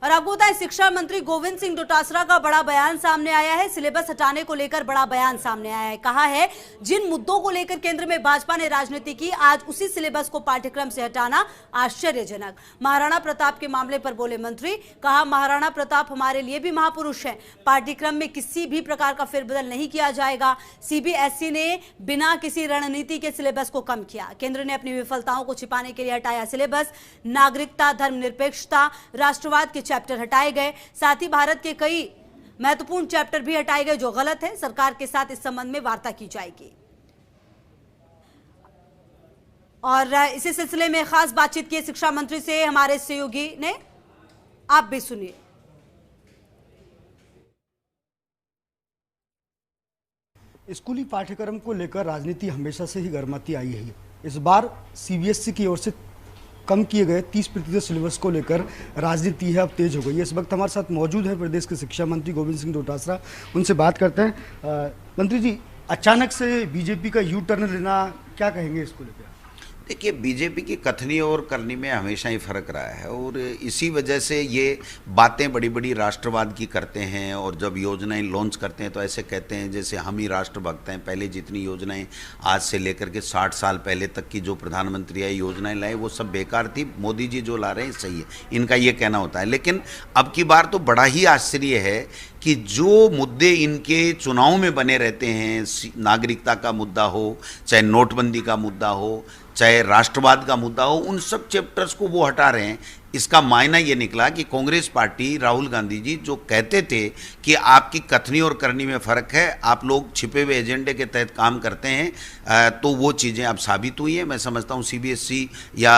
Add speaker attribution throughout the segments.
Speaker 1: और आपको बताएं, शिक्षा मंत्री गोविंद सिंह डोटासरा का बड़ा बयान सामने आया है। सिलेबस हटाने को लेकर बड़ा बयान सामने आया है। कहा है, जिन मुद्दों को लेकर केंद्र में भाजपा ने राजनीति की, आज उसी सिलेबस को पाठ्यक्रम से हटाना आश्चर्यजनक। महाराणा प्रताप के मामले पर बोले मंत्री, कहा महाराणा प्रताप हमारे लिए भी महापुरुष हैं। पाठ्यक्रम में किसी भी प्रकार का फेरबदल नहीं किया जाएगा। सीबीएसई ने बिना किसी रणनीति के सिलेबस को कम किया। केंद्र ने अपनी विफलताओं को छिपाने के लिए हटाया सिलेबस। नागरिकता, धर्मनिरपेक्षता, राष्ट्रवाद के चैप्टर हटाए गए। साथ ही भारत के कई महत्वपूर्ण चैप्टर भी हटाए गए जो गलत है। सरकार के साथ इस संबंध में वार्ता की जाएगी। और इसी सिलसिले में खास बातचीत की शिक्षा मंत्री से हमारे सहयोगी ने, आप भी सुनिए।
Speaker 2: स्कूली पाठ्यक्रम को लेकर राजनीति हमेशा से ही गर्माती आई है। इस बार सीबीएसई की ओर से कम किए गए 30% सिलेबस को लेकर राजनीति है अब तेज हो गई है। इस वक्त हमारे साथ मौजूद है प्रदेश के शिक्षा मंत्री गोविंद सिंह डोटासरा। उनसे बात करते हैं। मंत्री जी, अचानक से बीजेपी का यू टर्न लेना, क्या कहेंगे इसको लेकर?
Speaker 3: देखिए, बीजेपी की कथनी और करनी में हमेशा ही फर्क रहा है और इसी वजह से ये बातें बड़ी बड़ी राष्ट्रवाद की करते हैं और जब योजनाएं लॉन्च करते हैं तो ऐसे कहते हैं जैसे हम ही राष्ट्रभक्त हैं। पहले जितनी योजनाएं आज से लेकर के 60 साल पहले तक की जो प्रधानमंत्री आए योजनाएं लाए वो सब बेकार थी। मोदी जी जो ला रहे हैं सही है, इनका ये कहना होता है। लेकिन अब की बार तो बड़ा ही आश्चर्य है कि जो मुद्दे इनके चुनाव में बने रहते हैं, नागरिकता का मुद्दा हो, चाहे नोटबंदी का मुद्दा हो, चाहे राष्ट्रवाद का मुद्दा हो, उन सब चैप्टर्स को वो हटा रहे हैं। इसका मायना ये निकला कि कांग्रेस पार्टी, राहुल गांधी जी जो कहते थे कि आपकी कथनी और करनी में फ़र्क है, आप लोग छिपे हुए एजेंडे के तहत काम करते हैं, तो वो चीज़ें अब साबित हुई हैं। मैं समझता हूँ सीबीएसई या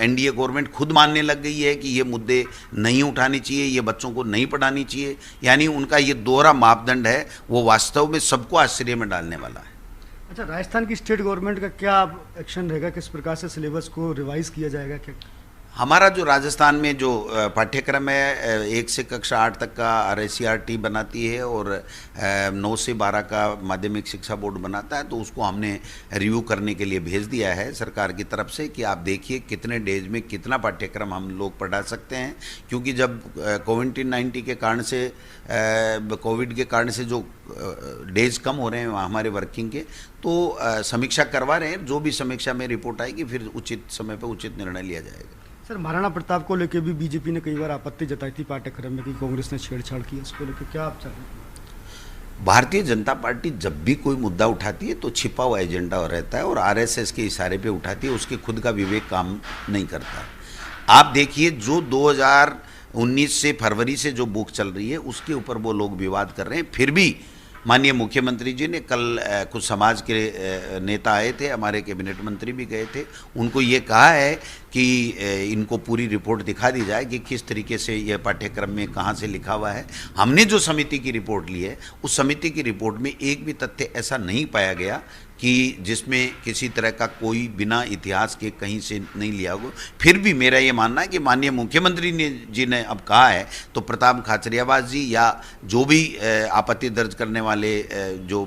Speaker 3: एनडीए गवर्नमेंट खुद मानने लग गई है कि ये मुद्दे नहीं उठानी चाहिए, ये बच्चों को नहीं पढ़ानी चाहिए। यानी उनका ये दोहरा मापदंड है, वो वास्तव में सबको आश्चर्य में डालने वाला है।
Speaker 2: अच्छा, राजस्थान की स्टेट गवर्नमेंट का क्या एक्शन रहेगा? किस प्रकार से सिलेबस को रिवाइज किया जाएगा? क्या
Speaker 3: हमारा जो राजस्थान में जो पाठ्यक्रम है 1 से कक्षा 8 तक का RSCRT बनाती है और 9 से 12 का माध्यमिक शिक्षा बोर्ड बनाता है, तो उसको हमने रिव्यू करने के लिए भेज दिया है सरकार की तरफ से कि आप देखिए कितने डेज में कितना पाठ्यक्रम हम लोग पढ़ा सकते हैं। क्योंकि जब कोविड-19 के कारण से कोविड के कारण से जो डेज कम हो रहे हैं हमारे वर्किंग के, तो समीक्षा करवा रहे हैं। जो भी समीक्षा में रिपोर्ट आएगी फिर उचित समय पर उचित निर्णय लिया जाएगा।
Speaker 2: सर, महाराणा प्रताप को लेकर भी बीजेपी ने कई बार आपत्ति जताई थी पाठ्यक्रम में कि कांग्रेस ने छेड़छाड़ की। इसको लेकर क्या आप चाह रहे हैं?
Speaker 3: भारतीय जनता पार्टी जब भी कोई मुद्दा उठाती है तो छिपा हुआ एजेंडा रहता है और आरएसएस के इशारे पे उठाती है, उसके खुद का विवेक काम नहीं करता। आप देखिए, जो 2019 से फरवरी से जो बुक चल रही है उसके ऊपर वो लोग विवाद कर रहे हैं। फिर भी माननीय मुख्यमंत्री जी ने कल कुछ समाज के नेता आए थे, हमारे कैबिनेट मंत्री भी गए थे, उनको ये कहा है कि इनको पूरी रिपोर्ट दिखा दी जाए कि किस तरीके से यह पाठ्यक्रम में कहाँ से लिखा हुआ है। हमने जो समिति की रिपोर्ट ली है उस समिति की रिपोर्ट में एक भी तथ्य ऐसा नहीं पाया गया कि जिसमें किसी तरह का कोई बिना इतिहास के कहीं से नहीं लिया हो। फिर भी मेरा ये मानना है कि माननीय मुख्यमंत्री जी ने अब कहा है तो प्रताप खाचरियावास जी या जो भी आपत्ति दर्ज करने वाले जो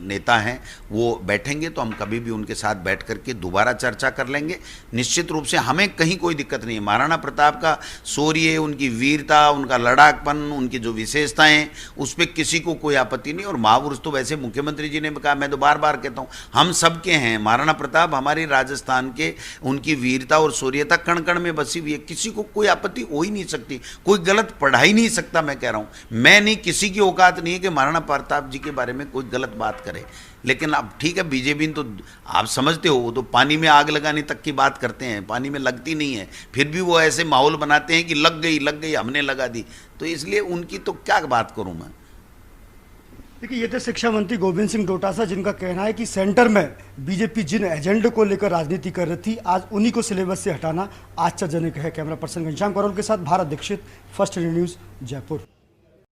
Speaker 3: नेता हैं वो बैठेंगे तो हम कभी भी उनके साथ बैठ करके दोबारा चर्चा कर लेंगे। निश्चित रूप से हमें कहीं कोई दिक्कत नहीं है। महाराणा प्रताप का शौर्य, उनकी वीरता, उनका लड़ाकपन, उनकी जो विशेषताएं, उस पर किसी को कोई आपत्ति नहीं। और महापुरुष तो वैसे मुख्यमंत्री जी ने कहा, मैं तो बार बार कहता हूँ हम सब के हैं। महाराणा प्रताप हमारे राजस्थान के, उनकी वीरता और शौर्यता कण कण में बसी हुई है, किसी को कोई आपत्ति हो ही नहीं सकती, कोई गलत पढ़ा ही नहीं सकता। मैं कह रहा हूँ, मैं नहीं, किसी की औकात नहीं है कि महाराणा प्रताप जी के बारे में कोई गलत बात करे। लेकिन अब ठीक है, बीजेपी तो आप समझते हो, वो तो पानी में आग लगाने तक की बात करते हैं, पानी में लगती नहीं है, फिर भी वो ऐसे माहौल बनाते हैं कि लग गई हमने लगा दी। तो इसलिए उनकी तो क्या बात करूं मैं।
Speaker 2: देखिए, ये थे शिक्षा मंत्री गोविंद सिंह डोटासरा, जिनका कहना है कि सेंटर में बीजेपी जिन एजेंडे को लेकर राजनीति कर रही थी, आज उन्हीं को सिलेबस से हटाना आश्चर्यजनक है। कैमरा पर्सन घनश्याम करोल के साथ भारत दीक्षित, फर्स्ट न्यूज़, जयपुर।